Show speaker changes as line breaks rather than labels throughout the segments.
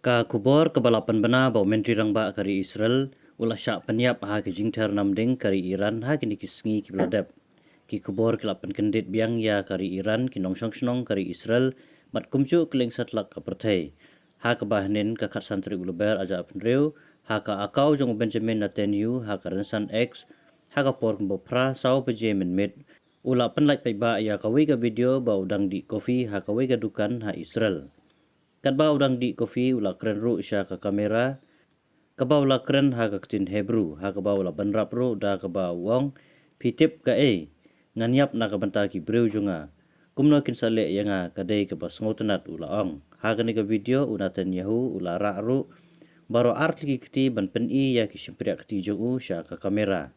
Ka kubor kebalapan bana bau menteri rangba kari Israel ulah syak penyap ha ke jingter namding kari Iran ha kini kisngi kibladep. Ki kubor kelapan kendit biang ya kari Iran kinong song kari Israel mat kumcu keling satlak kapertai. Ha ke bahnin ka kat santri uluber aja penreu ha ka akau jong Benjamin Netanyahu ha ka rensan X ha ka por kembo pra sau peje mit ulah penlait paiba ya kawi ka video bau dang di kopi ha kawi ka dukan ha Israel. Kat bau dang di kopi ulah keren ru sya ka kamera ka bau la keren ha ka tin Hebrew ha ka bau la banrap ru da ka bau wong pitip ka nganyap na ka banta ki breu junga kumno kin sale yanga ka dei ka bas ngotenat ulah ong ha ka ni ka video Netanyahu ulah ra ru baro artli kiti ban pen ya ki simpria kiti jungu sya ka kamera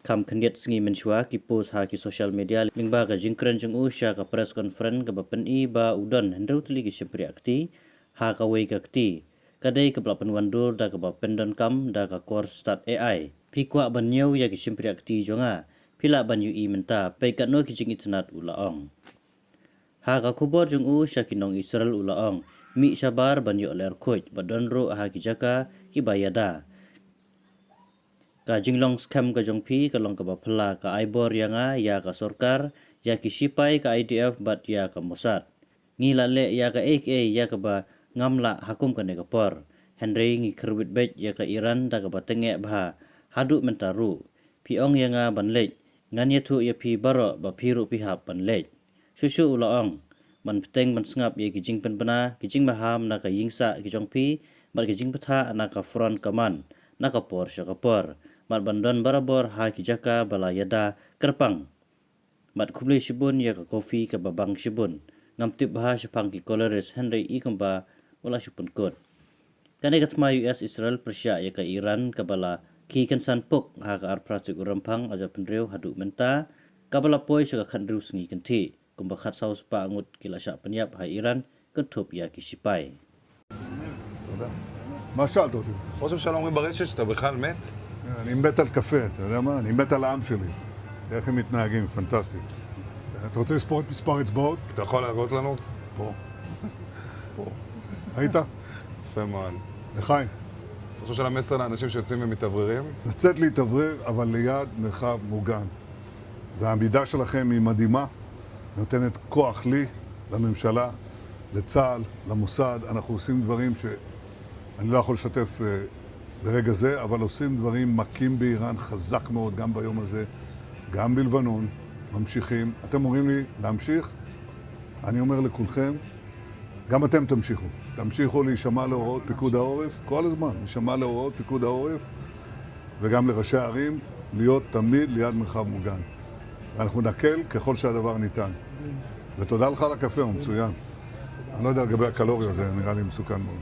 kam kendiat sengi mensua ki post ha ki social media lingba ka jingkren jung usha ka press conference ka bapen ba udon hendau tli ki simpria akti ha ka wei ka akti kadai ka blapen wandur da ka bapen don kam da ka course start AI pi kwa ban nyau ya ki simpria akti jonga pila ban yu menta pe ka no ki jing internet ula ong ha ka kubor jung usha ki nong Israel ula ong mi sabar ban yu ler khoj badon ro ha ki jaka ki bayada ka jinglong scam ka jongpi ka long ka bapla ka aibor yanga ya ka sorkar ya ki sipai ka IDF bat ya ka Mossad ngila le ya ka AK ya ka ba ngamla hakum ka negapor Henry ngi kerbit bet ya ka Iran da ka batenge bha hadu mentaru piong yanga banlej nganya thu ya pi baro ba phiru pi hap banlej susu ulaong man peteng man sngap ya ki jingpen bana ki jing maham na ka yingsa ki jongpi bat ki jing patha na ka front command na ka por sya ka por mat bandon barabor ha ki jaka bala yada kerpang mat kubli shibun ya ka kofi ka babang shibun ngamtip bah shapang ki kolores Henry ikamba wala shupun kot kane katma US Israel Persia ya ka Iran ka bala ki kansan pok ha ka arpratik urampang aja penreu hadu menta ka bala poi sya ka khandru sngi kanthi kumba khat saus pa ngut kila sya penyap ha Iran kentup ya ki sipai
תודה. מה שאלת אותי?
ראש הממשלה אומרים ברשת שאתה בכלל מת?
אני מת על קפה, אתה יודע מה? אני מת על העם שלי. איך הם מתנהגים, פנטסטי. אתה רוצה לספור את מספר אצבעות?
אתה יכול להראות לנו?
פה. פה. היית?
יפה מאוד.
לחיים.
ראש הממשלה מסר לאנשים שיוצאים ומתאווררים?
לצאת להתאוורר, אבל ליד מרחב מוגן. והעמידה שלכם היא מדהימה, נותנת כוח לי, לממשלה, לצה"ל, למוסד. אנחנו עושים דברים שאני לא יכול לשתף ברגע זה, אבל עושים דברים מכים באיראן חזק מאוד, גם ביום הזה, גם בלבנון, ממשיכים. אתם אומרים לי להמשיך? אני אומר לכולכם, גם אתם תמשיכו. תמשיכו להישמע להוראות פיקוד העורף, כל הזמן, להישמע להוראות פיקוד העורף, וגם לראשי הערים, להיות תמיד ליד מרחב מוגן. ואנחנו נקל ככל שהדבר ניתן. ותודה לך על הקפה, הוא מצוין. אני לא יודע לגבי הקלוריות, זה נראה לי מסוכן מאוד.